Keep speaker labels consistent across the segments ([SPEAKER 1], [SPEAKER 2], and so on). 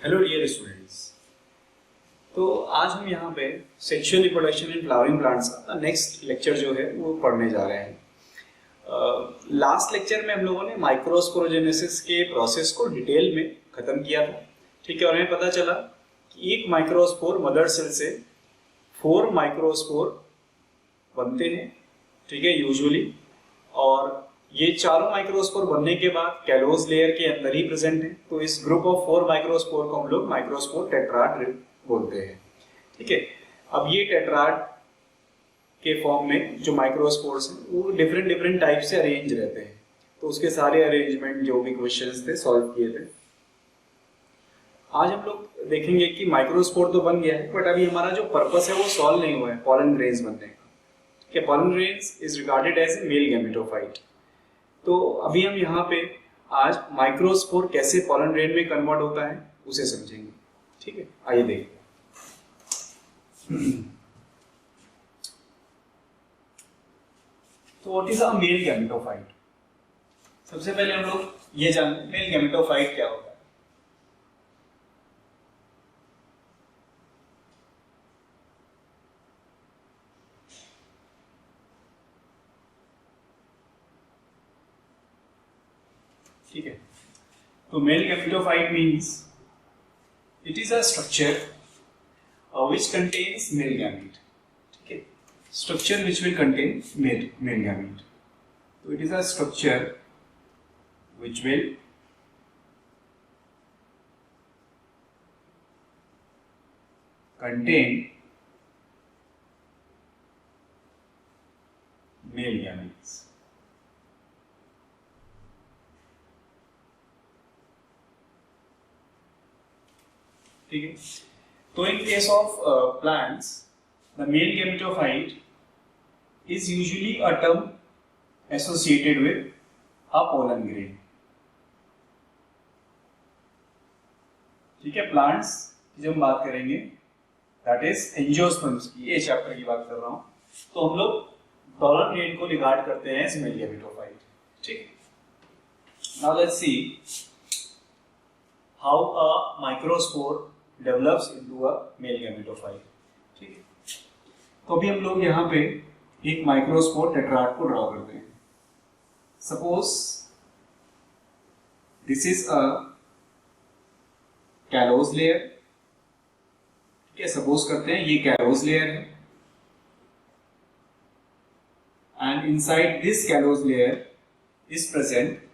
[SPEAKER 1] Hello dear students. तो आज हम यहाँ पे sexual reproduction in flowering plants का नेक्स्ट लेक्चर जो है वो पढ़ने जा रहे हैं। लास्ट लेक्चर में हम लोगों ने माइक्रोस्पोरोजेनेसिस के प्रोसेस को डिटेल में खत्म किया था। ठीक है, और हमें पता चला कि एक माइक्रोस्पोर मदर सेल से 4 माइक्रोस्पोर बनते हैं। ठीक है, यूजुअली, और ये चारों माइक्रोस्पोर बनने के बाद कैलोस लेयर के अंदर ही प्रेजेंट है। तो इस ग्रुप ऑफ 4 माइक्रोस्पोर को हम लोग माइक्रोस्पोर टेट्राड बोलते हैं। ठीक है, अब ये टेट्राड के फॉर्म में जो माइक्रोस्पोर्स हैं वो डिफरेंट डिफरेंट टाइप से अरेंज रहते हैं। तो उसके सारे अरेंजमेंट जो भी क्वेश्चंस थे सॉल्व किए थे। आज हम लोग देखेंगे कि माइक्रोस्पोर तो बन गया है, बट अभी हमारा जो पर्पस है वो सॉल्व नहीं हुआ है पॉलन ग्रेन्स बनने का। ठीक है, pollen grains is regarded as a male gametophyte. तो अभी हम यहाँ पे आज माइक्रोस्पोर कैसे पॉलन ग्रेन में कन्वर्ट होता है उसे समझेंगे। ठीक है, आइए देखिए। तो what is a male gametophyte? सबसे पहले हम लोग ये जानते हैं मेल गैमेटोफाइट क्या होता है। ठीक है, तो male gametophyte means it is a structure which contains male gamete. ठीक है, structure which will contain male gamete. So it is a structure which will contain male gametes. ठीक है, so in case of plants, the male gametophyte is usually a term associated with a pollen grain. ठीक है, plants की जब हम बात करेंगे that is angiosperms की, ये चैप्टर की बात कर रहा हूं, तो हम लोग पोलन ग्रेन को रिगार्ड करते हैं एज मेल गैमेटोफाइट। ठीक, now let's see how a microspore develops into a male gametophyte. ठीक है, तो अभी हम लोग यहाँ पे एक माइक्रोस्पोर टेट्राड को ड्रॉ करते हैं। Suppose this is a callus layer. ठीक है, सपोज करते हैं ये कैलोस लेयर है, and inside this callus layer is present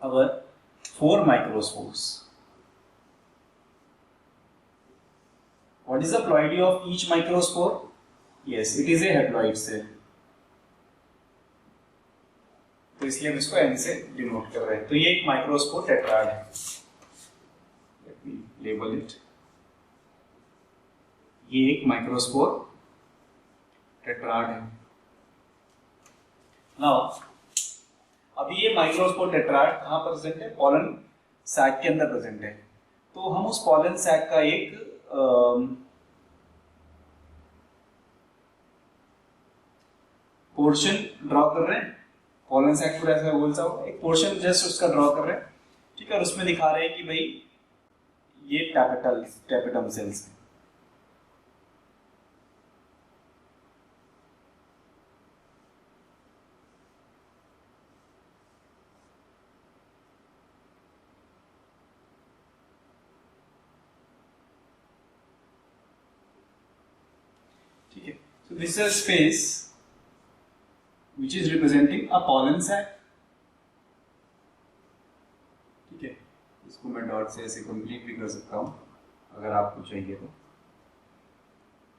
[SPEAKER 1] our 4 microspores. What is the ploidy of each microspore? Yes, it is a haploid cell. तो इसलिए हम इसको N से डिनोट कर रहे हैं। तो ये एक माइक्रोस्पोर टेट्राड है। Let me label it. ये एक माइक्रोस्पोर टेट्राड है। Now, अभी ये माइक्रोस्पोर टेट्राड कहाँ प्रेजेंट है? पोलन सैक के अंदर प्रेजेंट है। तो हम उस पोलन सैक का एक पोर्शन ड्रॉ कर रहे हैं। पोलन सैक पूरा ऐसा गोल सा एक पोर्शन जस्ट उसका ड्रॉ कर रहे हैं। ठीक है, और उसमें दिखा रहे हैं कि भाई ये टैपेटम सेल्स हैं। ठीक है, so this is a space which is representing a pollen sac. ठीक है, इसको मैं डॉट से ऐसे कंप्लीट भी कर सकता हूँ अगर आपको चाहिए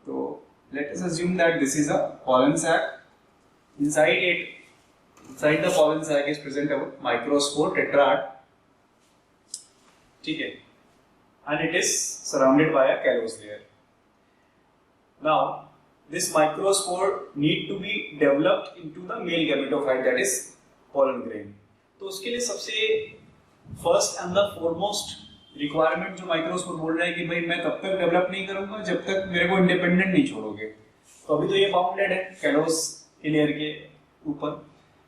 [SPEAKER 1] तो let us assume that this is a pollen sac. Inside the pollen sac is present a microspore tetrad. ठीक है, and it is surrounded by a callus layer. Now this microspore need to be developed into the male gametophyte, that is pollen grain. तो उसके लिए सबसे first and the foremost requirement जो microspore बोल रहा है कि भाई मैं तब तक डेवलप नहीं करूंगा जब तक मेरे को इंडिपेंडेंट नहीं छोड़ोगे। तो अभी तो ये बाउंडेड है कैलोस लेयर के ऊपर,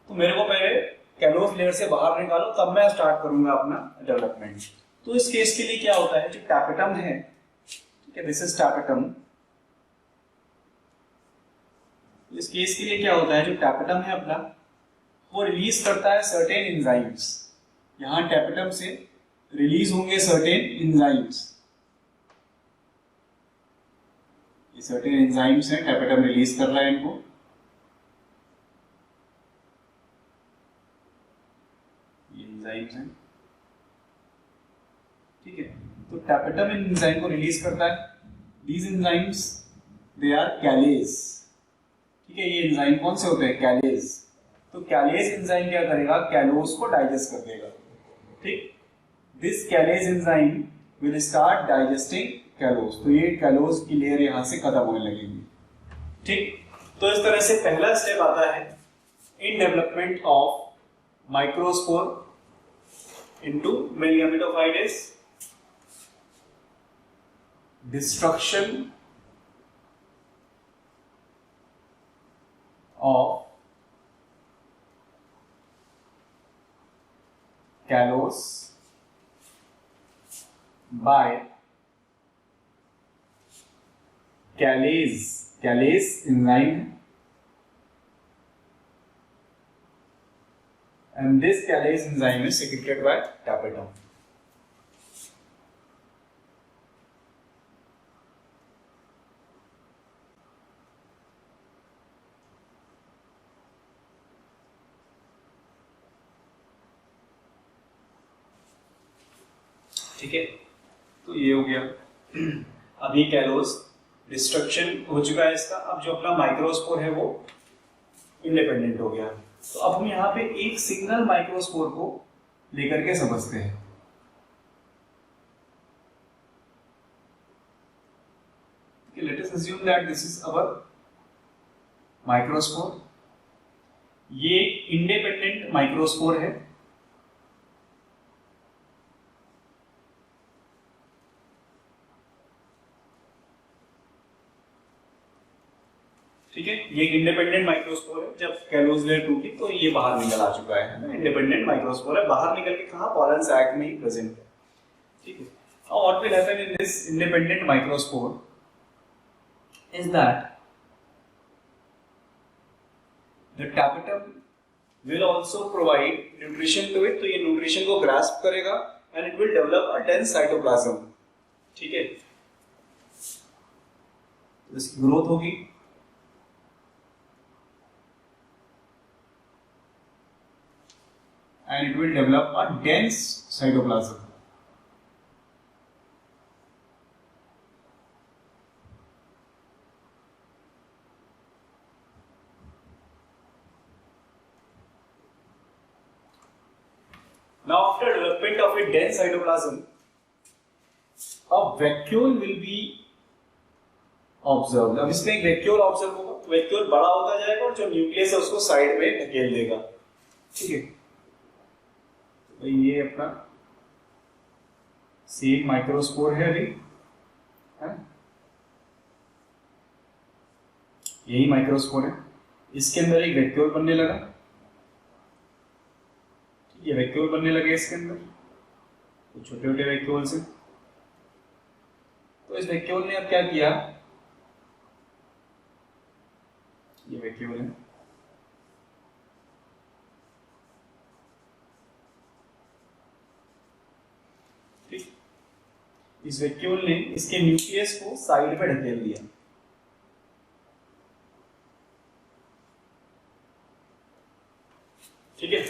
[SPEAKER 1] तो मेरे को पहले कैलोस लेयर से बाहर निकालो तब मैं स्टार्ट करूंगा अपना डेवलपमेंट। तो इस केस के लिए क्या होता है, जो टैपेटम है, ठीक है, दिस इज टैपेटम। इस केस के लिए क्या होता है, जो टैपेटम है अपना, वो रिलीज करता है सर्टेन एंजाइम्स। यहां टैपेटम से रिलीज होंगे सर्टेन एंजाइम्स, ये सर्टेन एंजाइम्स हैं, टैपेटम रिलीज कर रहा है इनको। ये एंजाइम्स हैं, ठीक है। तो टैपेटम इन एंजाइम को रिलीज करता है। दीज एंजाइम्स दे आर कैलेज, ठीक है। ये एंजाइम कौन से होते हैं, कैलेज। तो कैलेज एंजाइम क्या करेगा, कैलोज को डाइजेस्ट कर देगा, ठीक। This callase enzyme will start digesting callose, तो ये कैलोज की लेयर यहां से खत्म होने लगेगी, ठीक। तो इस तरह से पहला स्टेप आता है in development of microspore into male gametophytes, destruction of callose by callase enzyme, and this callase enzyme is secreted by tapetum. ठीक है, तो ये हो गया। अभी कैलोस डिस्ट्रक्शन हो चुका है इसका। अब जो अपना माइक्रोस्पोर है वो इंडिपेंडेंट हो गया। तो अब हम यहाँ पे एक सिंगल माइक्रोस्पोर को लेकर के समझते हैं। Let us assume that this is our microspore. ये इंडिपेंडेंट माइक्रोस्पोर है, ठीक है। ये इंडिपेंडेंट माइक्रोस्पोर है। जब कैलोज लेयर टूटी तो ये बाहर निकल आ चुका है, इंडिपेंडेंट माइक्रोस्पोर है, बाहर निकल के कहा, पॉलन सैक में ही प्रेजेंट है, ठीक है। Now what will happen in this independent microspore is that the tapetum will also provide nutrition to it, तो ये nutrition को grasp करेगा and it will develop a dense cytoplasm, ठीक है। इसकी ग्रोथ होगी, and it will develop a dense cytoplasm. Now after development of a dense cytoplasm, a vacuole will be observed. अब इसमें एक वैक्यूल ऑब्जर्व होगा, वैक्यूल बड़ा होता जाएगा और जो न्यूक्लियस है उसको साइड में ढकेल देगा, ठीक है। तो ये अपना सेम माइक्रोस्पोर है अभी, है? यही माइक्रोस्पोर है। इसके अंदर एक वैक्यूल बनने लगा, ये वैक्यूल बनने लगे इसके अंदर, तो छोटे छोटे वैक्यूल से। तो इस वैक्यूल ने अब क्या किया, ये वैक्यूल है, ठीक। इस वैक्यूल ने इसके न्यूक्लियस को साइड पे ढकेल दिया, ठीक है।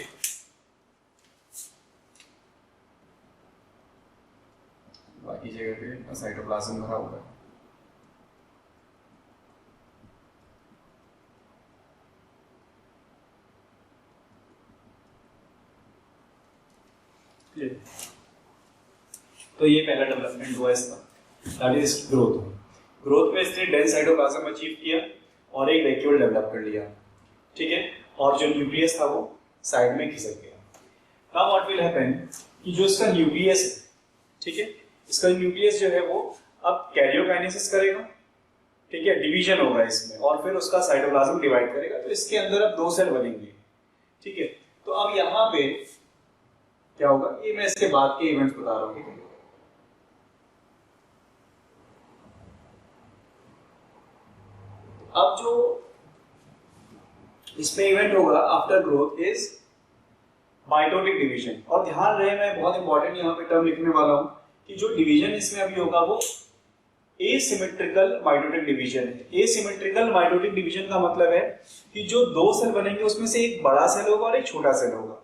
[SPEAKER 1] बाकी जगह पे साइटोप्लाज्म भरा हुआ है। तो ये पहला डेवलपमेंट हुआ इसका, दैट इज ग्रोथ। ग्रोथ में इसने डेंस साइटोप्लाज्म अचीव किया और एक वैक्यूल डेवलप कर लिया, ठीक है। और जो न्यूक्लियस था वो साइड में खिसक गया। नाउ व्हाट विल हैपन कि जो इसका न्यूक्लियस है, ठीक है, इसका न्यूक्लियस जो है वो अब कैरियोकाइनेसिस करेगा, ठीक है, डिवीजन होगा इसमें और फिर उसका साइटोप्लाज्म डिवाइड करेगा। तो इसके अंदर अब 2 सेल बनेंगे, ठीक है। तो अब यहाँ पे क्या होगा, ये मैं इसके बाद के इवेंट्स बता रहा हूँ, ठीक है। अब जो इसमें इवेंट होगा after growth is mitotic division. और ध्यान रहे, मैं बहुत इंपॉर्टेंट यहाँ पे टर्म लिखने वाला हूँ कि जो डिवीजन इसमें अभी होगा वो एसिमेट्रिकल माइटोटिक डिवीजन है। एसिमेट्रिकल माइटोटिक डिवीजन का मतलब है कि जो दो सेल बनेंगे उसमें से एक बड़ा सेल होगा और एक छोटा सेल होगा।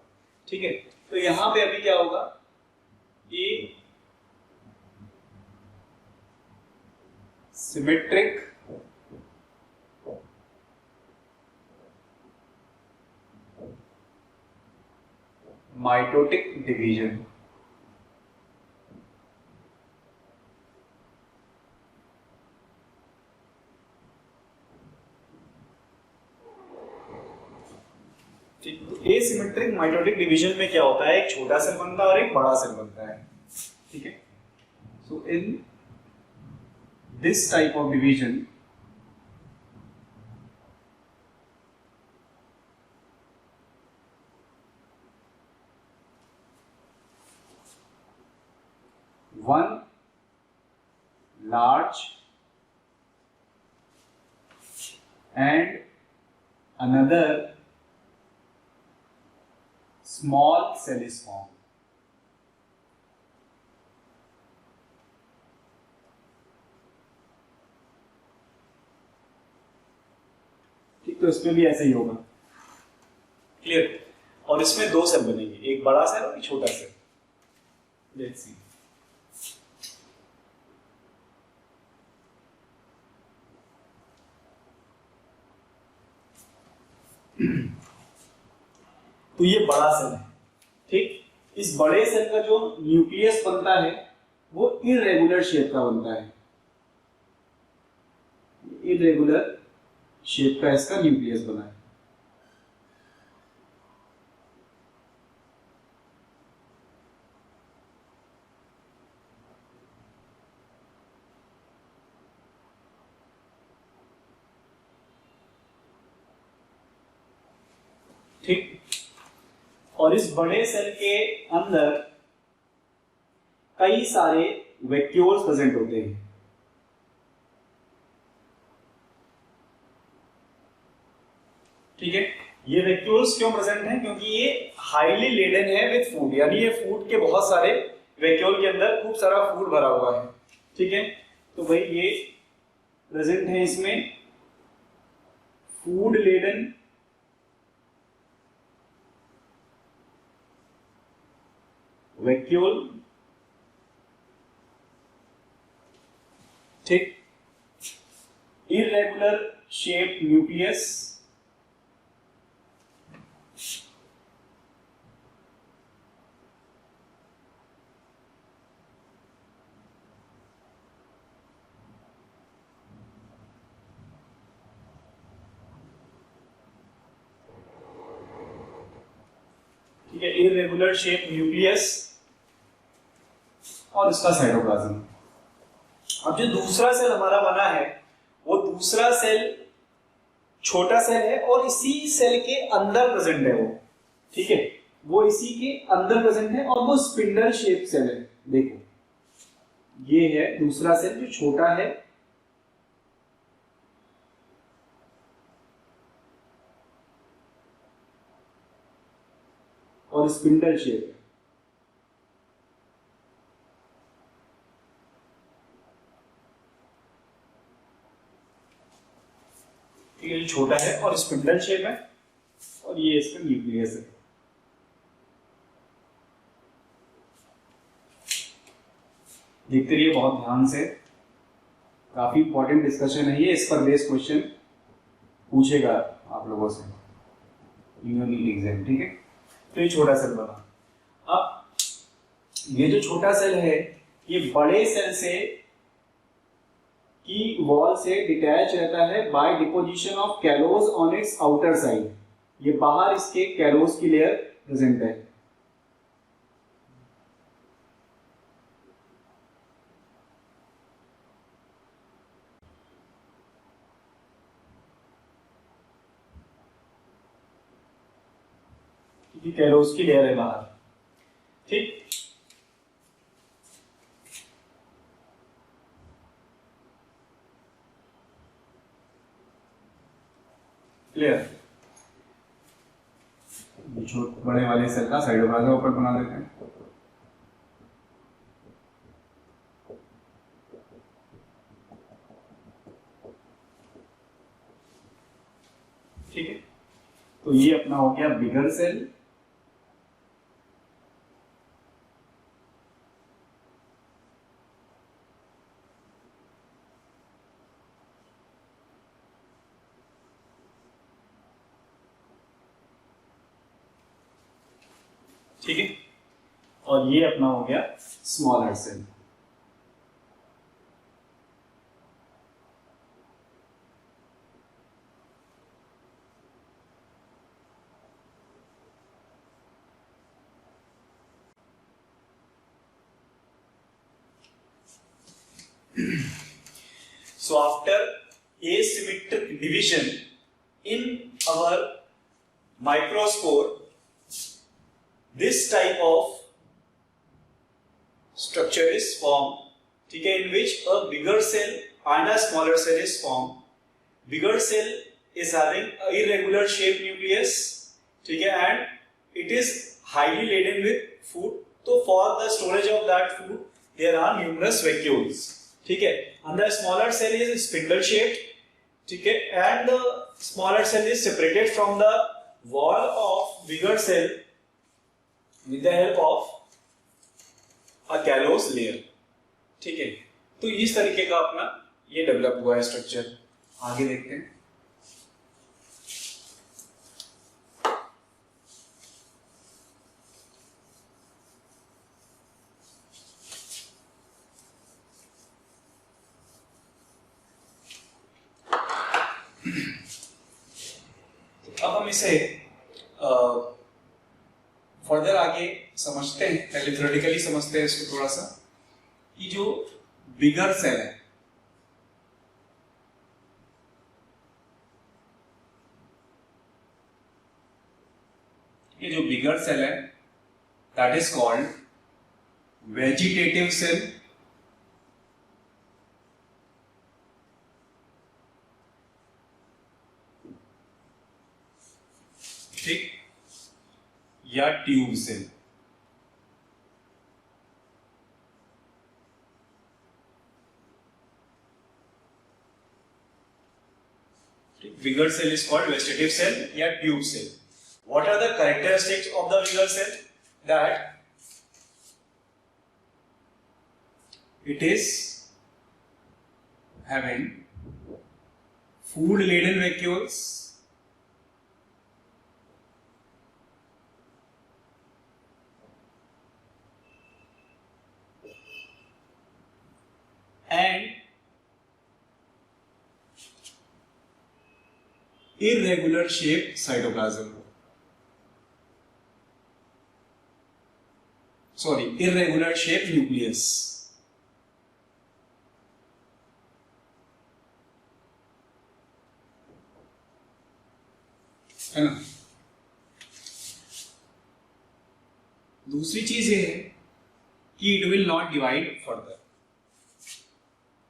[SPEAKER 1] ठीक है, तो यहां पे अभी क्या होगा, asymmetric mitotic division. Asymmetric mitotic division में क्या होता है, एक छोटा सेल बनता है और एक बड़ा सेल बनता है। ठीक है, so in this type of division one large and another small cell is formed. ठीक, तो इसमें भी ऐसे ही होगा। क्लियर? और इसमें दो सेल बनेंगे, एक बड़ा सेल और एक छोटा सेल। Let's see. तो ये बड़ा सेल है। ठीक, इस बड़े सेल का जो न्यूक्लियस बनता है वो इरेगुलर शेप का बनता है। इरेगुलर शेप का इसका न्यूक्लियस बना है। ठीक, और इस बड़े सेल के अंदर कई सारे वैक्यूल्स प्रेजेंट होते हैं। ठीक है, ये वैक्यूल्स क्यों प्रेजेंट हैं? क्योंकि ये हाईली लेडन है विद फूड, यानी ये फूड के बहुत सारे वैक्यूल के अंदर खूब सारा फूड भरा हुआ है। ठीक है, तो भाई ये प्रेजेंट है इसमें फूड लेडन वैक्यूल। ठीक, इरेगुलर शेप न्यूक्लियस, ठीक है, इरेगुलर शेप न्यूक्लियस और इसका साइटोप्लाज्म। अब जो दूसरा सेल हमारा बना है वो दूसरा सेल छोटा सेल है और इसी सेल के अंदर प्रेजेंट है वो। ठीक है, वो इसी के अंदर प्रेजेंट है और वो स्पिंडल शेप सेल है। देखो, ये है दूसरा सेल जो छोटा है और स्पिंडल शेप है। ये छोटा है और स्पिंडल शेप है और ये इसका न्यूक्लियस है। देखते रहिए बहुत ध्यान से, काफी इंपॉर्टेंट डिस्कशन है ये। इस पर बेस्ड क्वेश्चन पूछेगा आप लोगों से नीट एग्जाम। ठीक है, तो ये छोटा सेल बना। अब ये जो छोटा सेल है ये बड़े सेल से की वॉल से डिटैच रहता है by deposition of callose on its outer side. ये बाहर इसके कैलोज की लेयर प्रेजेंट है। कैलोज की लेयर है बाहर। ठीक, क्लियर?
[SPEAKER 2] छोटे बड़े वाले सेल का साइटोप्लाज्म ऊपर बना देते हैं।
[SPEAKER 1] ठीक है, तो ये अपना हो गया बिगर सेल। ठीक है, और ये अपना हो गया smaller cell. So after asymmetric division in our microspore, this type of structure is formed, ठीक है, in which a bigger cell and a smaller cell is formed. Bigger cell is having a irregular shaped nucleus, ठीक है, and it is highly laden with food. So for the storage of that food, there are numerous vacuoles, ठीक है, and the smaller cell is spindle shaped, ठीक है, and the smaller cell is separated from the wall of bigger cell with the help of a callous layer, ठीक है। तो इस तरीके का अपना ये डेवलप हुआ है स्ट्रक्चर। आगे देखते हैं। अब हम इसे फर्दर आगे समझते हैं। पहले थ्योरेटिकली समझते हैं इसको थोड़ा सा, कि जो बिगर सेल है, ये जो बिगर सेल है that is called vegetative cell, ठीक, या tube cell. Bigger cell is called vegetative cell या tube cell. What are the characteristics of the bigger cell? That it is having food laden vacuoles, and irregular shaped cytoplasm. Sorry, irregular shaped nucleus. है ना? दूसरी चीज ये है कि it will not divide further.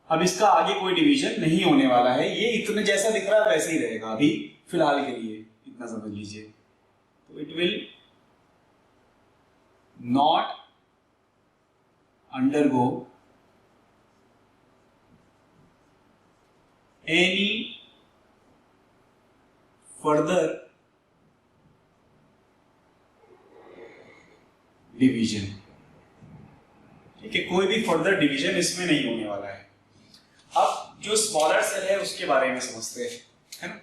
[SPEAKER 1] अब इसका आगे कोई डिवीजन नहीं होने वाला है, ये इतने जैसा दिख रहा है वैसे ही रहेगा अभी फिलहाल के लिए, इतना समझ लीजिए। तो it will not undergo any further division, ठीक है, कोई भी फर्दर डिवीजन इसमें नहीं होने वाला है। अब जो स्मॉलर सेल है उसके बारे में समझते हैं, है ना?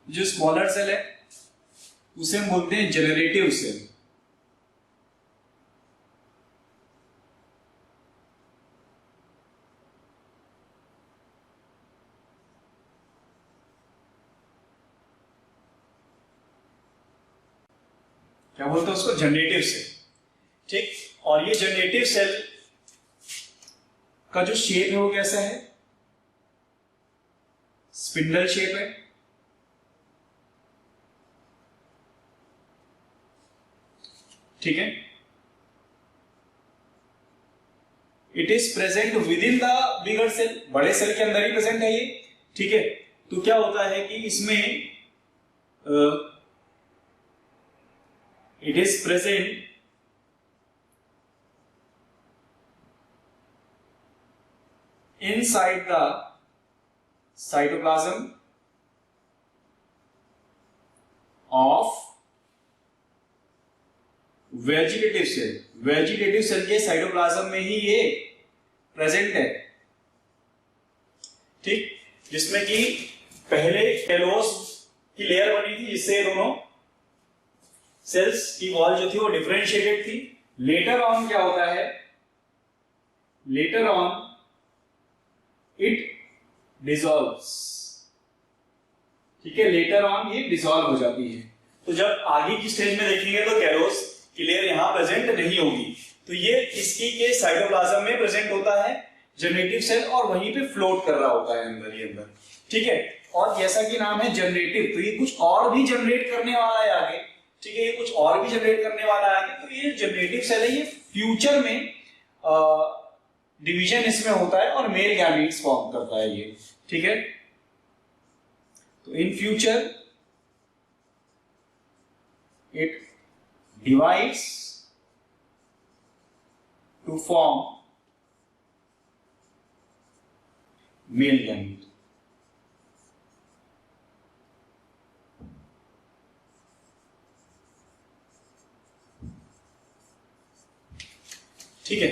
[SPEAKER 1] जो स्मॉलर सेल है उसे हम बोलते हैं जनरेटिव सेल। क्या बोलते हैं उसको? जनरेटिव सेल, ठीक। और ये जनरेटिव सेल का जो शेप है वो कैसा है? स्पिंडल शेप है, ठीक है। It is present within the bigger cell, बड़े सेल के अंदर ही प्रेजेंट है ये, ठीक है। तो क्या होता है कि इसमें it is present inside the cytoplasm of vegetative cell, vegetative cell के साइटोप्लाज्म में ही ये प्रेजेंट है, ठीक। जिसमें कि पहले टेलोस की लेयर बनी थी जिससे दोनों सेल्स की वॉल जो थी वो डिफरेंशिएटेड थी। लेटर ऑन क्या होता है, लेटर ऑन इट डिसॉल्व्स, ठीक है, लेटर ऑन ये डिसॉल्व हो जाती है। तो जब आगे की स्टेज में देखेंगे तो कैलोस की लेयर यहां प्रेजेंट नहीं होगी, तो ये इसकी के साइटोप्लाज्म में प्रेजेंट होता है जनरेटिव सेल और वहीं पे फ्लोट कर रहा होता है अंदर ही अंदर, ठीक है। और जैसा कि नाम है जनरेटिव, तो ये कुछ और भी जनरेट करने वाला है आगे, ठीक है, ये कुछ और भी जनरेट करने वाला है आगे। तो ये जनरेटिव सेल है, ये फ्यूचर में डिवीजन इसमें होता है और मेल गैमीट्स फॉर्म करता है ये, ठीक है। तो in future it divides to form male gamete, ठीक है।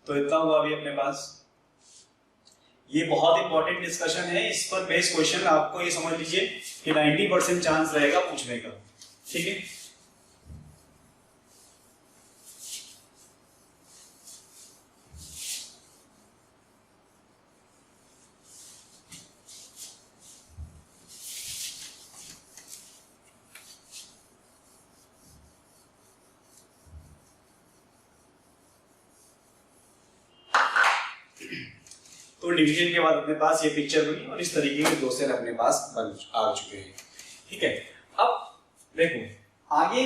[SPEAKER 1] तो इतना हुआ अभी अपने पास। ये बहुत इंपॉर्टेंट डिस्कशन है, इस पर बेस्ड क्वेश्चन आपको ये समझ लीजिए कि 90% चांस रहेगा पूछने का, ठीक है। तो डिवीजन के बाद अपने पास ये पिक्चर बनी और इस तरीके के दो सेल अपने पास बन आ चुके हैं, ठीक है। अब देखो आगे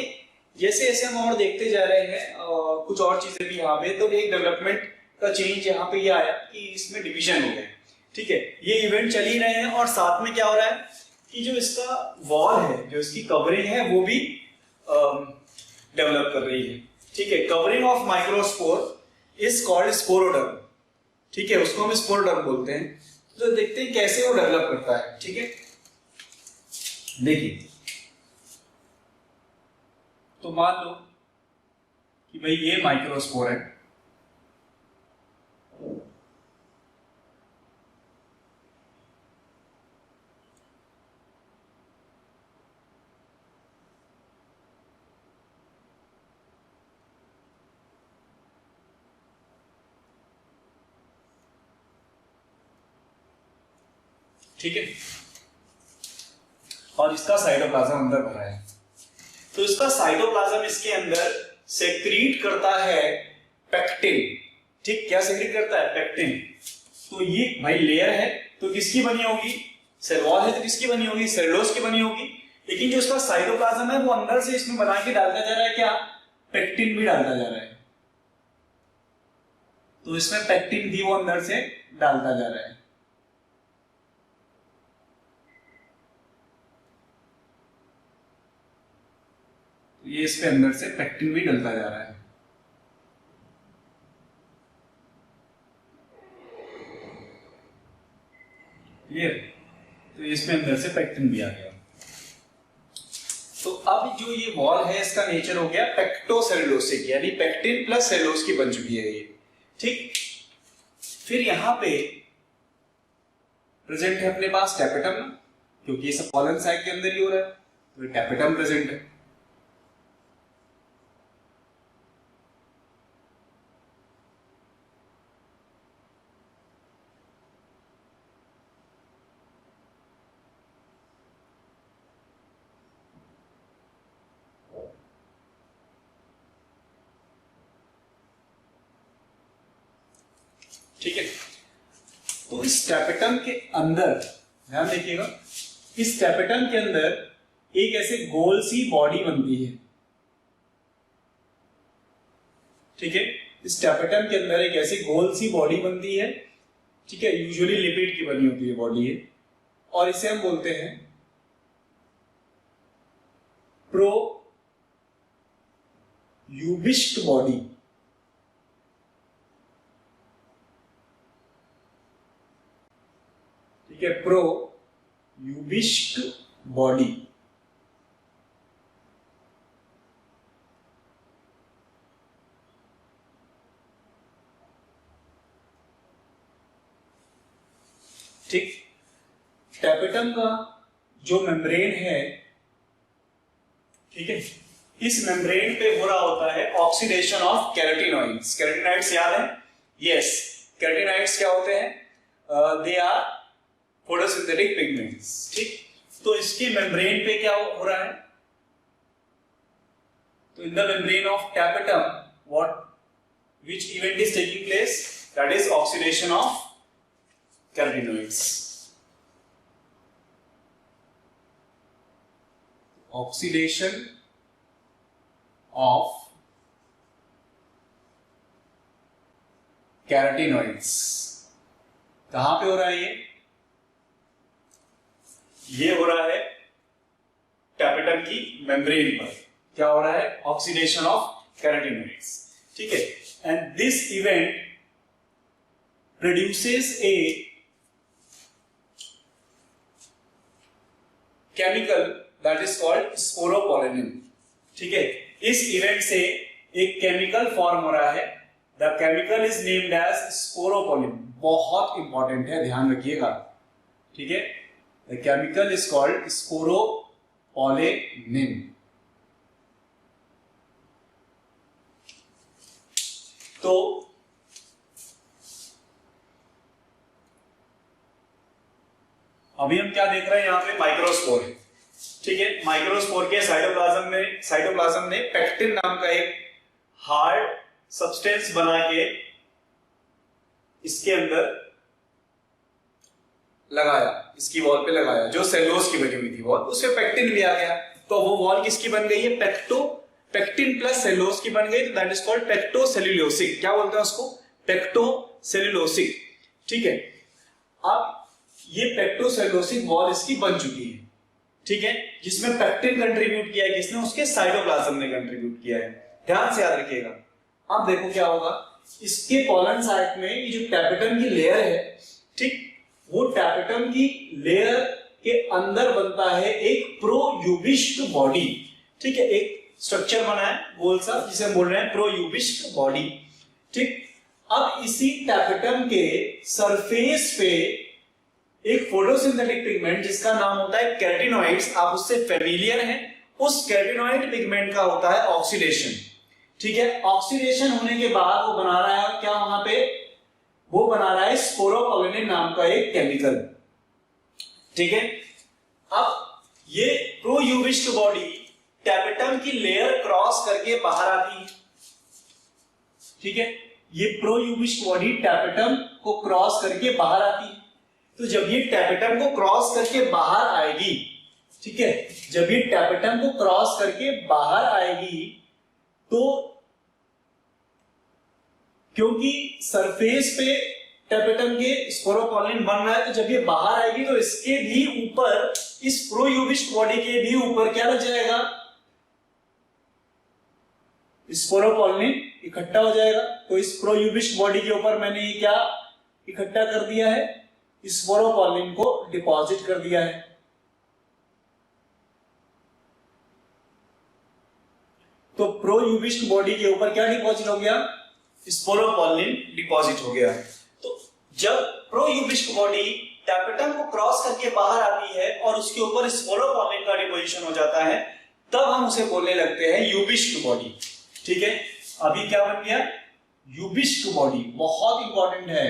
[SPEAKER 1] जैसे जैसे हम और देखते जा रहे हैं कुछ और चीजें भी यहाँ पे, तो एक डेवलपमेंट का चेंज यहाँ पे ये आया कि इसमें डिवीजन हो गया, ठीक है। ये इवेंट चल ही रहे हैं और साथ में क्या हो रहा है कि जो इसका वॉल है, जो इसकी कवरिंग है वो भी डेवलप कर रही है, ठीक है। Covering of microspore is called sporoderm, ठीक है, उसको हम स्पोरोडर्म बोलते हैं। तो देखते हैं कैसे वो डेवलप करता है, ठीक है। देखिए, तो मान लो कि भाई ये माइक्रोस्पोर है, ठीक है, और इसका साइटोप्लाज्म अंदर भरा है। तो इसका साइटोप्लाज्म इसके अंदर सेक्रीट करता है पेक्टिन, ठीक, क्या सेक्रीट करता है, पेक्टिन। तो ये भाई लेयर है तो किसकी बनी होगी, सेल वॉल है तो किसकी बनी होगी, सेलुलोज की बनी होगी। लेकिन जो इसका साइटोप्लाज्म है वो अंदर से इसमें बना के डालता जा रहा है क्या, पेक्टिन भी डालता जा रहा है। तो इसमें पेक्टिन भी वो अंदर से डालता जा रहा है। ये इसके अंदर से पेक्टिन भी डलता जा रहा है, क्लियर। तो इसमें अंदर से पेक्टिन भी आ गया। तो अब जो ये वॉल है इसका नेचर हो गया पेक्टोसेलुलोसिक, यानी पेक्टिन प्लस सेलुलोज की बन चुकी है ये, ठीक। फिर यहां पे प्रेजेंट है अपने पास टैपेटम, क्योंकि ये सब कॉलन साइड के अंदर ही हो रहा है, तो टैपेटम प्रेजेंट है। ठीक है, तो इस टैपेटम के अंदर ध्यान देखिएगा, इस टैपेटम के अंदर एक ऐसे गोल सी बॉडी बनती है, ठीक है।
[SPEAKER 3] इस टैपेटम के अंदर एक ऐसी गोल सी बॉडी बनती है, ठीक है, यूजुअली लिपिड की बनी होती है बॉडी है, और इसे हम बोलते हैं प्रो यूबिस्ट बॉडी। ठीक है, प्रो यूबिस्ट बॉडी। ठीक, टैपेटम का जो मेम्ब्रेन है, ठीक है, इस मेम्ब्रेन पे हो रहा होता है ऑक्सीडेशन ऑफ कैरोटीनॉइड्स। कैरोटीनॉइड्स याद है? यस, कैरोटीनॉइड्स क्या होते हैं? They are photosynthetic pigments. ठीक, तो इसके मेम्ब्रेन पे क्या हो रहा है? तो in the membrane of tapetum what which event is taking place? That is oxidation of carotenoids. Oxidation of carotenoids कहां पे हो रहा है? ये हो रहा है टैपेटम की मेम्ब्रेन पर। क्या हो रहा है? Oxidation of carotenoids. ठीक है, and this event produces a chemical that is called sporopollenin। ठीक है, इस इवेंट से एक केमिकल फॉर्म हो रहा है, the chemical is named as sporopollenin. बहुत इंपॉर्टेंट है, ध्यान रखिएगा। ठीक है, the chemical is called sporopollenin. तो अभी हम क्या देख रहे हैं यहाँ पे? माइक्रोस्पोर। ठीक है, माइक्रोस्पोर के साइटोप्लाज्म ने पेक्टिन नाम का एक हार्ड सब्सटेंस बना के इसके अंदर लगाया, इसकी वॉल पे लगाया, जो सेलुलोज की बनी हुई थी वॉल, उसमें पेक्टिन भी आ गया। तो वो वॉल किसकी बन गई है? पेक्टिन प्लस सेलुलोज की बन गई, तो दैट इज कॉल्ड पेक्टोसेल्यूलोसिक। क्या बोलते हैं उसको? पेक्टोसेल्यूलोसिक। ठीक है, अब ये पेक्टोसेल्यूलोसिक वॉल इसकी बन चुकी है। ठीक है, जिसमें पेक्टिन कंट्रीब्यूट किया है किसने? उसके साइटोप्लाज्म ने कंट्रीब्यूट किया है। ध्यान से याद रखिएगा। अब देखो क्या होगा, इसके पोलन साइट में ये जो टैपेटम की लेयर है, ठीक, वो टैपेटम की लेयर के अंदर बनता है एक प्रोयूबिस्ट बॉडी। ठीक है, एक स्ट्रक्चर बना है गोल सा, जिसे हम बोल रहे हैं प्रोयूबिस्ट बॉडी। ठीक, अब इसी टैपेटम के सरफेस पे एक फोटोसिंथेटिक पिगमेंट जिसका नाम होता है कैरोटीनॉइड्स, आप उससे फेमिलियर हैं, उस कैरोटीनॉइड पिगमेंट का होता है ऑक्सीडेशन। ठीक है, ऑक्सीडेशन होने के बाद वो बना रहा है क्या? वहां पे वो बना रहा है स्पोरोपोलिन नाम का एक केमिकल। ठीक है, अब ये प्रोयूबिस्ट बॉडी टैपेटम की लेयर क्रॉस करके बाहर आती है। ठीक है, ये प्रोयूबिस्ट बॉडी टैपेटम को क्रॉस करके बाहर आती है। तो जब ये टैपेटम को क्रॉस करके बाहर आएगी, ठीक है, जब ये टैपेटम को क्रॉस करके बाहर आएगी, तो क्योंकि सरफेस पे टैपेटम के स्पोरोपोलिन बन रहा है, तो जब ये बाहर आएगी तो इसके भी ऊपर, इस प्रोयूबिस्ट बॉडी के भी ऊपर क्या लग जाएगा? स्पोरोपोलिन इकट्ठा हो जाएगा। तो इस प्रोयूबिस्ट बॉडी के ऊपर मैंने ये क्या इकट्ठा कर दिया है? स्पोरोपोलिन को डिपॉजिट कर दिया है। तो प्रोयूबिस्ट बॉडी के ऊपर क्या डिपॉजिट हो गया? स्पोरोपोलिन डिपॉजिट हो गया। तो जब प्रोयूबिस्ट बॉडी टैपेटम को क्रॉस करके बाहर आती है और उसके ऊपर स्पोरोपोलिन का डिपोजिशन हो जाता है, तब हम उसे बोलने लगते हैं यूबिस्ट बॉडी। ठीक है, अभी क्या बन गया? यूबिस्ट बॉडी। बहुत इंपॉर्टेंट है।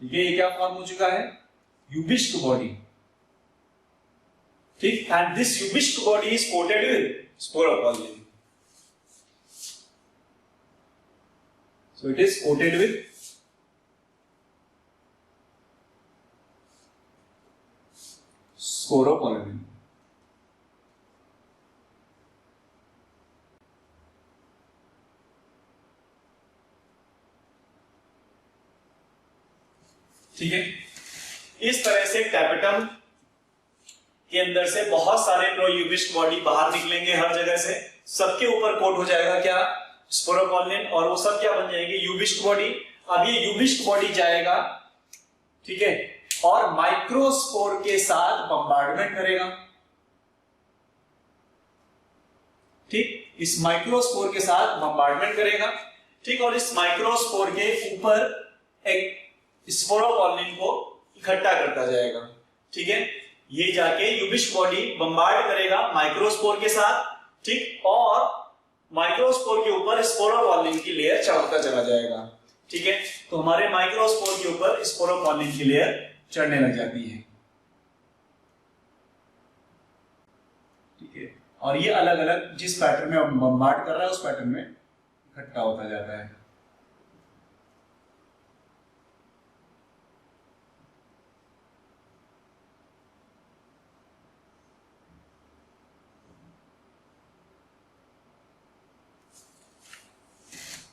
[SPEAKER 3] ठीक है, ये क्या फॉर्म हो चुका है? Ubisch body. ठीक, and this Ubisch body is coated with sporopollenin. So it is coated with sporopollenin. ठीक है। इस तरह से टैपेटम के अंदर से बहुत सारे प्रोयूबिस्ट बॉडी बाहर निकलेंगे हर जगह से, सबके ऊपर कोट हो जाएगा क्या, स्पोरोकॉलिन, और वो सब क्या बन जाएंगे, यूबिस्ट बॉडी। अब ये यूबिस्ट बॉडी जाएगा, ठीक है, और माइक्रोस्पोर के साथ बम्बार्डमेंट करेगा। ठीक, इस माइक्रोस्पोर के साथ बम्बार्डमेंट करेगा, ठीक, और इस माइक्रोस्पोर के ऊपर एक स्पोरोकॉलिन को इकट्ठा करता जाएगा। ठीक है, ये जाके यूबिस्ट बॉडी बम्बार्ड करेगा माइक्रोस्पोर के साथ, ठीक, और माइक्रोस्पोर के ऊपर स्पोरोकॉलिन की लेयर चढ़ता चला जाएगा। ठीक है, तो हमारे माइक्रोस्पोर के ऊपर स्पोरोकॉलिन की लेयर चढ़ने लग जाती है। ठीक है, और ये अलग अलग जिस पैटर्न में बम्बार्ड कर रहा है उस पैटर्न में इकट्ठा होता जाता है।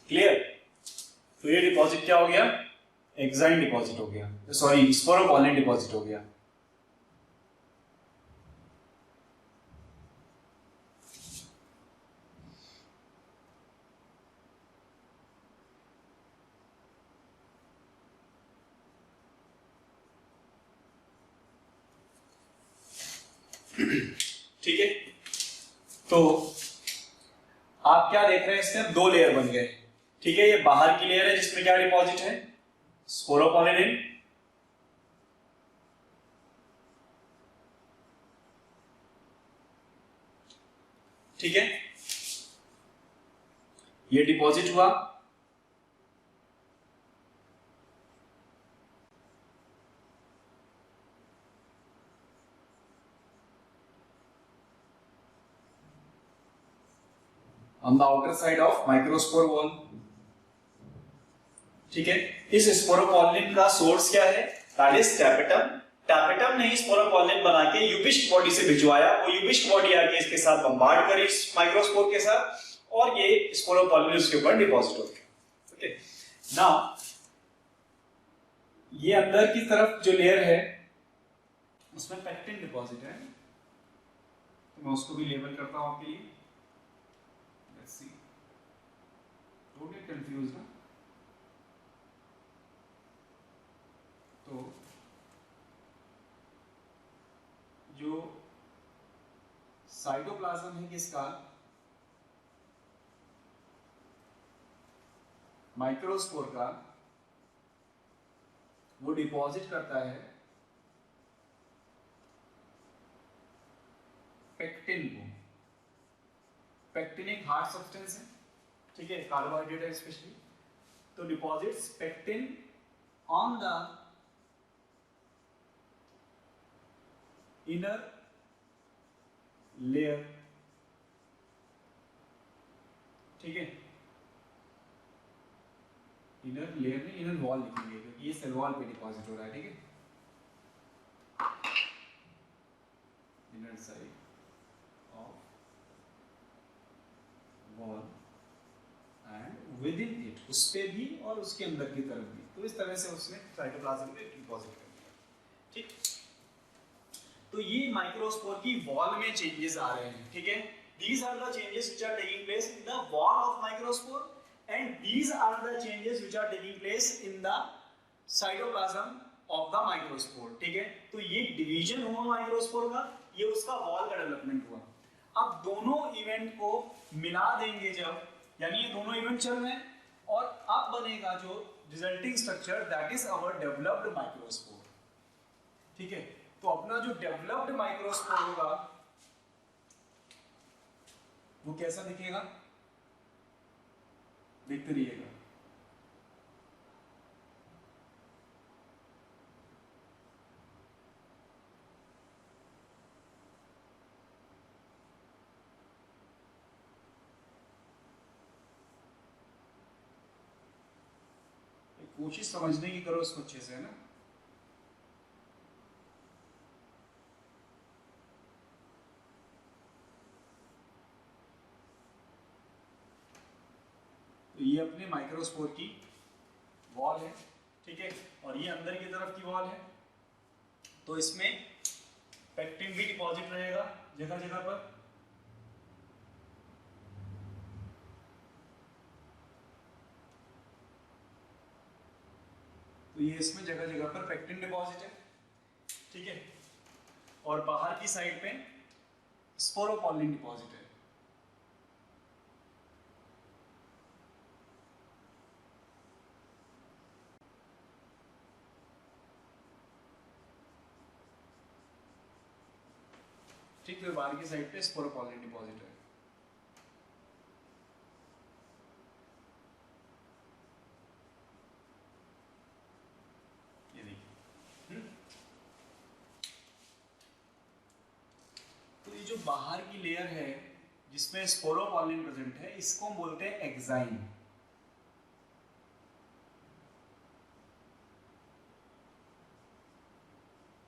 [SPEAKER 3] क्लियर? तो ये डिपॉजिट क्या हो गया, एक्साइन डिपॉजिट हो गया, सॉरी स्पोरोकॉलिन डिपॉजिट हो गया। ठीक है, तो आप क्या देख रहे हैं, इसमें दो लेयर बन गए। ठीक है, ये बाहर की लेयर है जिसमें क्या डिपॉजिट है, स्पोरोकॉलिन, ठीक है, ये डिपॉजिट हुआ। on the outer side of microspore wall। ठीक है, इस स्पोरोकॉलिन का सोर्स क्या है, दैट इज टैपेटम। टैपेटम ने स्पोरोकॉलिन बना के यूबिस्ट बॉडी से भिजवाया, वो यूबिस्ट बॉडी आके इसके साथ बम्बार्ड करी इस माइक्रोस्पोर के साथ, और ये स्पोरोकॉलिन उसके ऊपर डिपॉजिट हो गया। ओके, नाउ ये अंदर की तरफ जो लेयर है उसमें पेक्टिन डिपॉजिट है, तो मैं उसको भी लेबल करता हूं आपके लिए। Let's see, don't get confused ना। तो जो साइटोप्लाज्म है किसका, माइक्रोस्पोर का, वो डिपॉजिट करता है पेक्टिन को। पेक्टिन एक हार्ड सब्सटेंस है, ठीक है, कार्बोहाइड्रेट है स्पेशली, तो deposits pectin on the inner layer. ठीक है, इनर लेयर में इनर वॉल लिखेंगे क्योंकि ये सेल वॉल पे डिपॉजिट हो रहा है। ठीक है, inner side of wall and with in it, उस पे भी और उसके अंदर की तरफ भी। तो इस तरह से उसने साइटोप्लाज्म में डिपॉजिट कर दिया। ठीक, तो ये माइक्रोस्पोर की वॉल में चेंजेस आ रहे हैं। ठीक है, these are the changes which are taking place in the wall of microspore and these are the changes which are taking place in the cytoplasm of the microspore। ठीक है, तो ये डिवीजन हुआ माइक्रोस्पोर का, ये उसका वॉल का development हुआ। अब दोनों इवेंट को मिला देंगे जब, यानी ये दोनों इवेंट चल रहे हैं, और अब बनेगा जो resulting structure, that is our developed microspore. ठीक है, तो अपना जो डेवलप्ड माइक्रोस्पोर होगा वो कैसा दिखेगा, देखते रहिएगा। कोशिश समझने की करो इसको अच्छे से, है ना। तो ये अपने माइक्रोस्पोर की वॉल है,
[SPEAKER 1] ठीक है, और ये अंदर की तरफ की वॉल है, तो इसमें पेक्टिन भी डिपॉजिट रहेगा जगह जगह पर। तो ये इसमें जगह जगह पर पेक्टिन डिपॉजिट है, ठीक है, और बाहर की साइड पे स्पोरोपोलिन डिपॉजिट है। ठीक है, बाहर की साइड पे स्पोरोपोलिन डिपॉजिट है। ये देखिए, तो ये जो बाहर की लेयर है जिसमें स्पोरोपोलिन प्रेजेंट है, इसको हम बोलते हैं एक्साइन।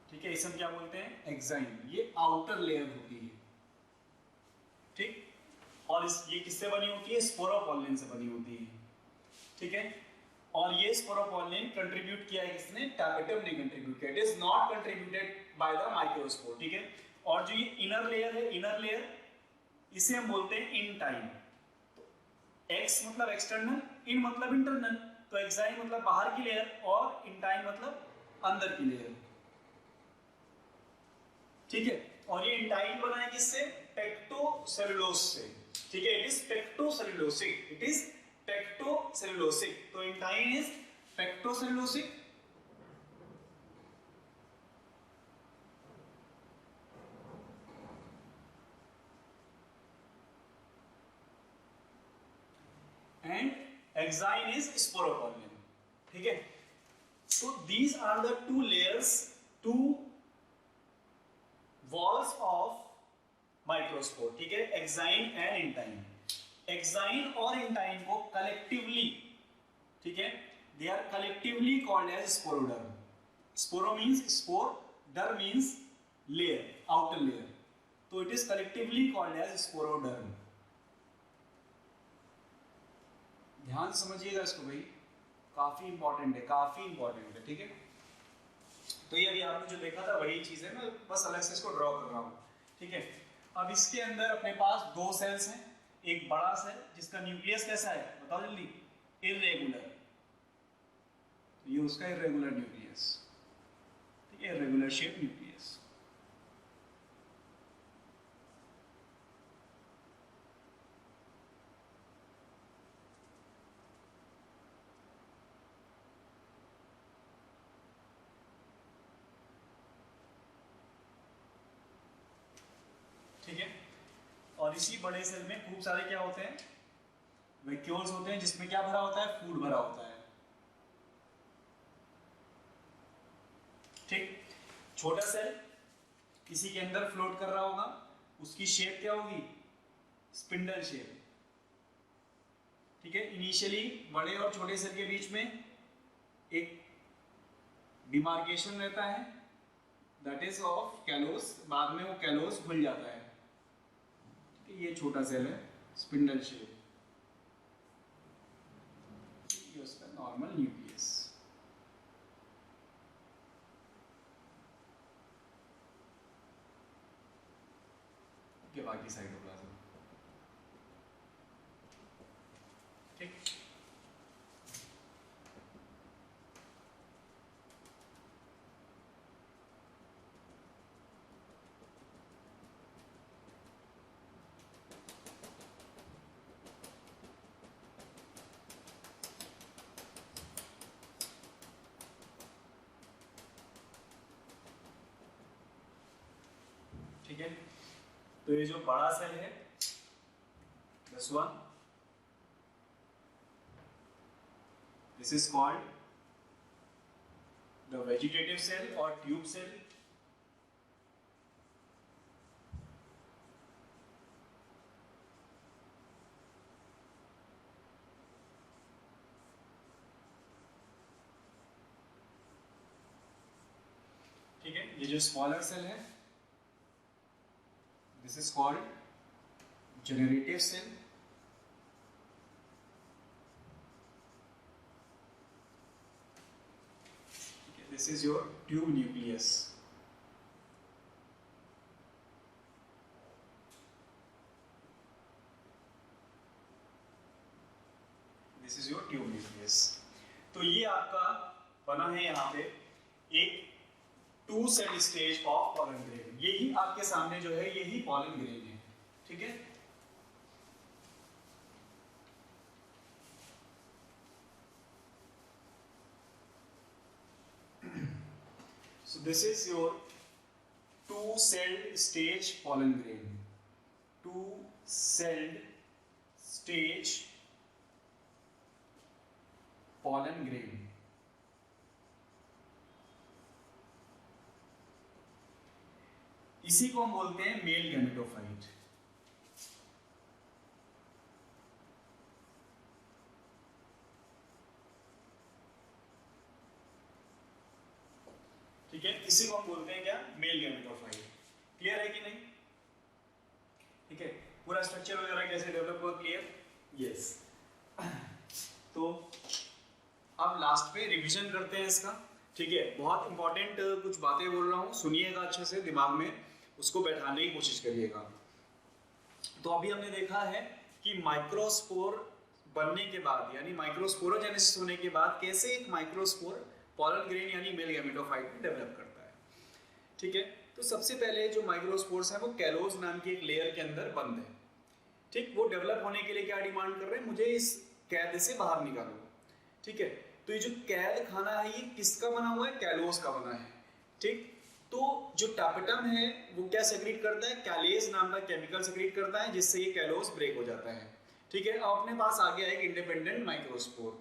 [SPEAKER 1] ठीक है, इसे हम क्या बोलते हैं? एक्साइन। ये आउटर लेयर होती है, ठीक, और ये किससे बनी होती है? स्पोरोपोलिन से बनी होती है, ठीक है। और ये स्पोरोपोलिन कंट्रीब्यूट किया है किसने? टैपेटम ने कंट्रीब्यूट किया। It is not contributed by the microspore, ठीक है। और जो ये इनर लेयर है, इनर लेयर, इसे हम बोलते हैं इंटाइन। एक्स मतलब एक्सटर्नल, इन मतलब इंटरनल, तो एक्साइन मतलब बाहर की लेयर और इंटाइन मतलब अंदर की लेयर, ठीक है। और ये इंटाइन बना है किससे? पेक्टोसेलुलोज से, ठीक है। It is pectocellulosic, it is pectocellulosic. तो intine is pectocellulosic, and exine is sporopollenin, ठीक है। So these are the two layers, two walls of microspore, ठीक है, एक्साइन एंड इंटाइन। एक्साइन और इंटाइन को कलेक्टिवली, ठीक है, they are collectively called as sporoderm. Sporo means spore, derm means layer, outer layer, तो it is collectively called as sporoderm. ध्यान समझिएगा इसको भाई, काफी इंपॉर्टेंट है, काफी इंपॉर्टेंट है, ठीक है। तो ये अभी आपने जो देखा था वही चीज है, मैं बस अलग से इसको ड्रॉ कर रहा हूं, ठीक है। अब इसके अंदर अपने पास दो सेल्स हैं, एक बड़ा सेल जिसका न्यूक्लियस कैसा है बताओ जल्दी? इरेगुलर, तो ये उसका इरेगुलर न्यूक्लियस, ठीक है, इरेगुलर शेप न्यूक्लियस। ठीक है, और इसी बड़े सेल में खूब सारे क्या होते हैं? वैक्यूल्स होते हैं, जिसमें क्या भरा होता है? फूड भरा होता है, ठीक। छोटा सेल किसी के अंदर फ्लोट कर रहा होगा, उसकी शेप क्या होगी? स्पिंडल शेप, ठीक है। इनिशियली बड़े और छोटे सेल के बीच में एक डिमार्केशन रहता है, दैट इज ऑफ कैलोस, बाद में वो कैलोस खुल जाता है, ये छोटा सेल है, स्पिंडल शेप, ये उसका नॉर्मल न्यूक्लियस। के बाकी साइटोप्लाज्म, ठीक। ठीक है, तो ये जो बड़ा सेल है, this one, this is called the vegetative cell और ट्यूब सेल। ठीक है, ये जो स्मॉलर सेल है, this is called generative cell, this is your tube nucleus. This is your tube nucleus. तो ये आपका बना है यहाँ पे एक 2 cell stage of pollen grain. यही आपके सामने जो है यही पॉलन ग्रेन है, ठीक है। So this is your 2-celled stage pollen grain. 2-celled stage pollen grain. इसी को हम बोलते हैं मेल गैमेटोफाइट। ठीक है, इसी को हम बोलते हैं क्या, मेल गैमेटोफाइट। क्लियर है कि नहीं? ठीक है, पूरा स्ट्रक्चर वगैरह कैसे डेवलप हुआ, क्लियर? यस। तो अब लास्ट पे रिवीजन करते हैं इसका, ठीक है। बहुत इंपॉर्टेंट कुछ बातें बोल रहा हूँ, सुनिएगा अच्छे से, दिमाग में उसको बैठाने की कोशिश करिएगा। तो अभी हमने देखा है कि माइक्रोस्पोर बनने के बाद यानी माइक्रोस्पोरोजेनेसिस होने के बाद कैसे एक माइक्रोस्पोर पॉलन ग्रेन यानी मेल गैमेटोफाइट में डेवलप करता है, ठीक है। तो सबसे पहले जो माइक्रोस्पोर्स हैं वो कैलोज नाम की एक लेयर के अंदर बंद है, ठीक। वो डेवलप होने के लिए क्या डिमांड कर रहे हैं, मुझे इस कैद से बाहर निकालो, ठीक है। तो ये जो कैद खाना है ये किसका बना हुआ है, कैलोज का बना है, ठीक। तो जो टापेटम है वो क्या सेक्रेट करता है, कैलेज नाम का केमिकल सेक्रेट करता है, जिससे ये कैलोज ब्रेक हो जाता है, ठीक है। अब अपने पास आ गया एक इंडिपेंडेंट माइक्रोस्पोर,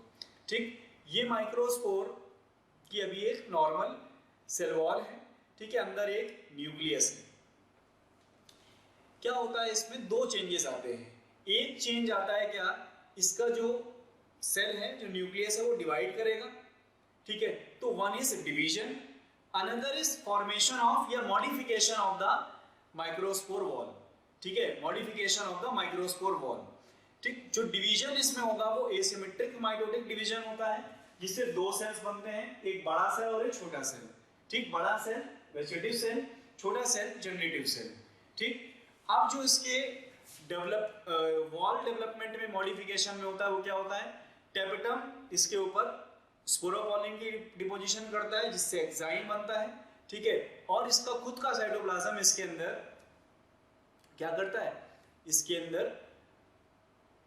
[SPEAKER 1] ठीक। ये माइक्रोस्पोर की अभी एक नॉर्मल सेल वॉल है, ठीक है, अंदर एक न्यूक्लियस है। क्या होता है इसमें, दो चेंजेस आते हैं। एक चेंज आता है क्या, इसका जो सेल है, जो न्यूक्लियस है, वो डिवाइड करेगा, ठीक है। तो one is division, another is formation of या modification of the microspore wall, ठीक है, modification of the microspore wall, ठीक। जो डिवीजन इसमें होगा वो एसिमेट्रिक माइटोटिक डिवीजन होता है, जिससे दो सेल्स बनते हैं, एक बड़ा सेल और एक छोटा सेल, ठीक। बड़ा सेल वेजिटेटिव सेल, छोटा सेल जनरेटिव सेल, ठीक। अब जो इसके वॉल डेवलपमेंट में मॉडिफिकेशन में होता है वो क्या होता है, टेपेटम इसके ऊपर स्पोरोपोलिन की डिपोजिशन करता है, जिससे एंजाइम बनता है, ठीक है। और इसका खुद का साइटोप्लाज्म इसके अंदर क्या करता है, इसके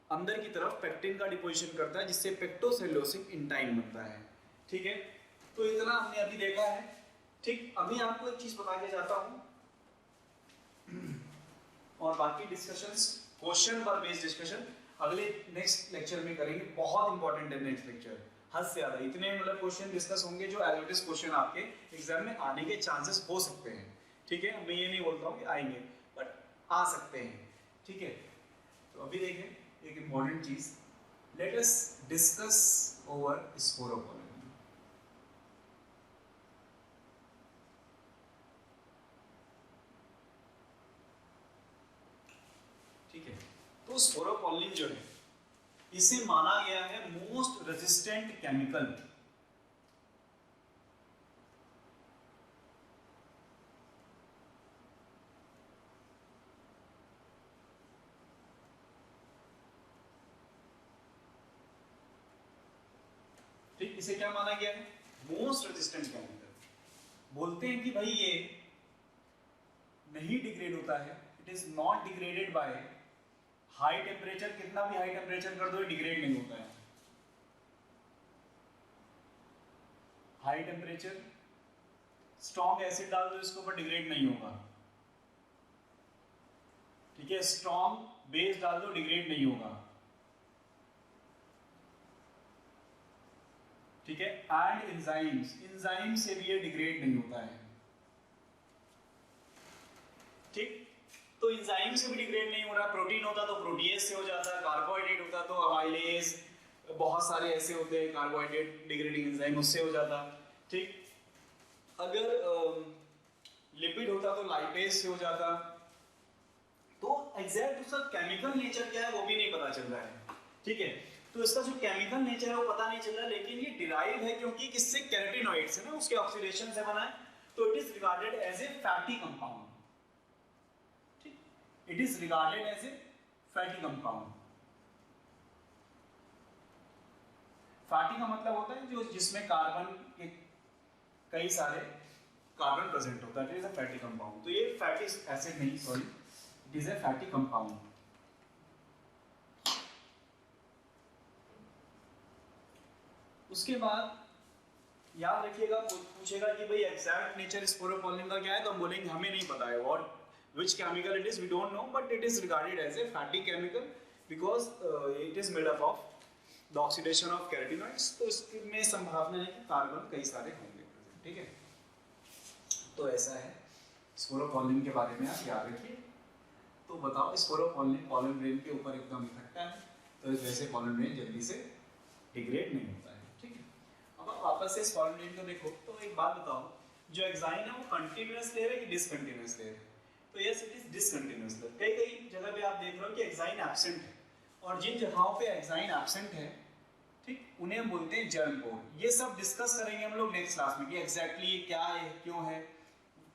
[SPEAKER 1] अंदर की तरफ पेक्टिन का डिपोजिशन करता है, जिससे पेक्टोसेल्यूलोसिक इंटाइन बनता है, ठीक है। तो इतना हमने अभी देखा है, ठीक। अभी आपको एक चीज बता के जाता हूं और बाकी डिस्कशंस क्वेश्चन पर बेस्ड डिस्कशन अगले नेक्स्ट लेक्चर में करेंगे। बहुत इंपॉर्टेंट है नेक्स्ट लेक्चर, हद से ज्यादा इतने मतलब क्वेश्चन डिस्कस होंगे जो एनालिटिक्स क्वेश्चन आपके एग्जाम में आने के चांसेस हो सकते हैं, ठीक है। मैं ये नहीं बोलता हूँ कि आएंगे, बट आ सकते हैं, ठीक है। तो अभी देखें एक इंपॉर्टेंट चीज, let us discuss over sporopollenin. ठीक है, तो स्पोरोपोलिन जो है इसे माना गया है मोस्ट रेजिस्टेंट केमिकल, ठीक। इसे क्या माना गया है, मोस्ट रेजिस्टेंट केमिकल। बोलते हैं कि भाई ये नहीं डिग्रेड होता है, it is not degraded by high temperature, कितना भी हाई टेम्परेचर कर दो डिग्रेड नहीं होता है। हाई टेम्परेचर स्ट्रॉन्ग एसिड डाल दो इसके ऊपर डिग्रेड नहीं होगा, ठीक है। स्ट्रॉन्ग बेस डाल दो डिग्रेड नहीं होगा, ठीक है। एंड एंजाइम से भी ये डिग्रेड नहीं होता है, ठीक। तो एंजाइम से भी डिग्रेड नहीं हो रहा, प्रोटीन होता तो प्रोटीएज से हो जाता, कार्बोहाइड्रेट होता तो अमाइलेज, बहुत सारे ऐसे होते हैं कार्बोहाइड्रेट डिग्रेडिंग एंजाइम, उससे हो जाता, ठीक। अगर लिपिड होता तो लाइपेज से हो जाता। तो एग्जैक्ट उसका केमिकल नेचर क्या है वो भी नहीं पता चल रहा है, ठीक है। तो इसका जो केमिकल नेचर है वो पता नहीं चल रहा, लेकिन ये डिराइव है क्योंकि किससे, कैरोटीनॉइड से ना, उसके ऑक्सीडेशन से बना है, तो it is regarded as a fatty compound. ठीक, it is regarded as a fatty compound. Fatty का मतलब होता है जो जिसमें कार्बन के कई सारे कार्बन प्रेजेंट होता है, it is a fatty compound. तो ये फैटी एसिड नहीं, sorry, it is a fatty compound. उसके बाद याद रखिएगा, पूछेगा कि भाई एग्जैक्ट नेचर स्पोरोपोलिन का क्या है, तो हम बोलेंगे हमें नहीं पता है what which chemical it is, we don't know, but it is regarded as a fatty chemical because it is made up of the oxidation of carotenoids. तो इसमें संभावना है कि कार्बन कई सारे होंगे, ठीक है। तो ऐसा है स्पोरोपोलिन के बारे में, आप याद रखिए। तो बताओ स्पोरोपोलिन पॉलन ग्रेन के ऊपर एकदम इकट्ठा है, तो इस वजह से पॉलन ग्रेन जल्दी से डिग्रेड नहीं होता है, ठीक है। अब आप वापस से इस पॉलन ग्रेन को देखो, तो एक बात बताओ, जो एक्साइन है वो कंटिन्यूअस लेयर है कि डिसकंटिन्यूअस लेयर है? तो yes, it is discontinuous layer. कई कई जगह पे आप देख रहे हो कि एक्साइन एब्सेंट है, और जिन जगहों पे एक्साइन एब्सेंट है, ठीक, उन्हें हम बोलते हैं जर्म पोर। ये सब डिस्कस करेंगे हम लोग नेक्स्ट क्लास में कि एग्जैक्टली ये क्या है, क्यों है,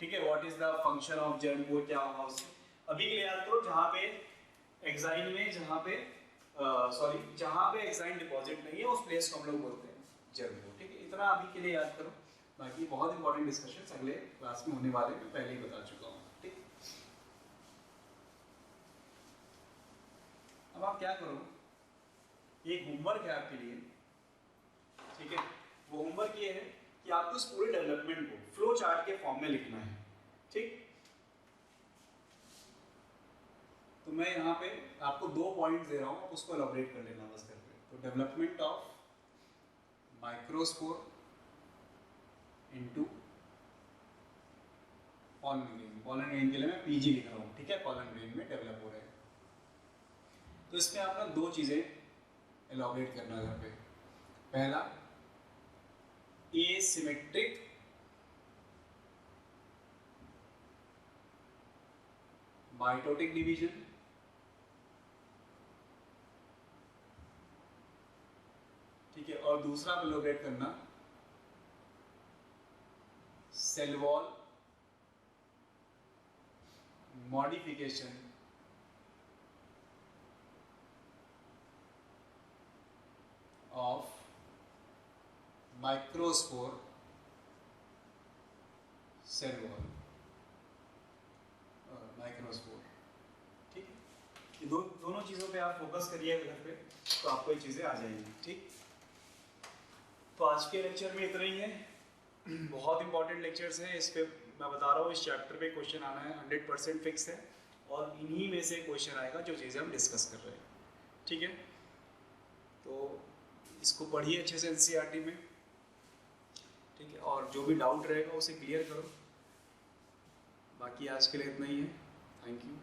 [SPEAKER 1] ठीक है, what is the function of germ pore, क्या होगा उससे। अभी के लिए याद करो, जहाँ पे एक्साइन में, जहाँ पे एक्साइन डिपॉजिट नहीं है, उस प्लेस को हम लोग बोलते हैं जर्म पोर, ठीक है। इतना अभी के लिए याद करो, बाकी बहुत इंपॉर्टेंट डिस्कशन अगले क्लास में होने वाले, मैं पहले ही बता चुका हूँ, ठीक। अब आप क्या करो, एक होमवर्क है आपके लिए, ठीक है। वो होमवर्क ये है कि आपको इस पूरे डेवलपमेंट को फ्लो चार्ट के फॉर्म में लिखना है, ठीक। तो मैं यहाँ पे आपको 2 पॉइंट्स दे रहा हूँ, आप उसको एलॉबरेट कर लेना बस करके। तो development of microspore into pollen grain. Pollen grain के लिए मैं पीजी लिख रहा हूँ, ठीक है, पॉलन ग्रेन में डेवलप हो रहे हैं। तो इसमें आपका 2 चीजें एलॉबरेट करना है घर पे। पहला, एसिमेट्रिक माइटोटिक डिवीजन, ठीक है, और दूसरा एलॉबरेट करना cell wall modification of microspore cell wall और माइक्रोस्पोर, ठीक है। ये दोनों चीज़ों पे आप फोकस करिएगा घर पे, तो आपको ये चीज़ें आ जाएंगी, ठीक। तो आज के लेक्चर में इतना ही है, बहुत इंपॉर्टेंट लेक्चर्स हैं, इस पे मैं बता रहा हूँ, इस चैप्टर पे क्वेश्चन आना है 100% फिक्स है, और इन्हीं में से क्वेश्चन आएगा जो चीज़ें हम डिस्कस कर रहे हैं, ठीक है। तो इसको पढ़िए अच्छे से एनसीईआरटी में, ठीक है, और जो भी डाउट रहेगा उसे क्लियर करो। बाकी आज के लिए इतना ही है, थैंक यू।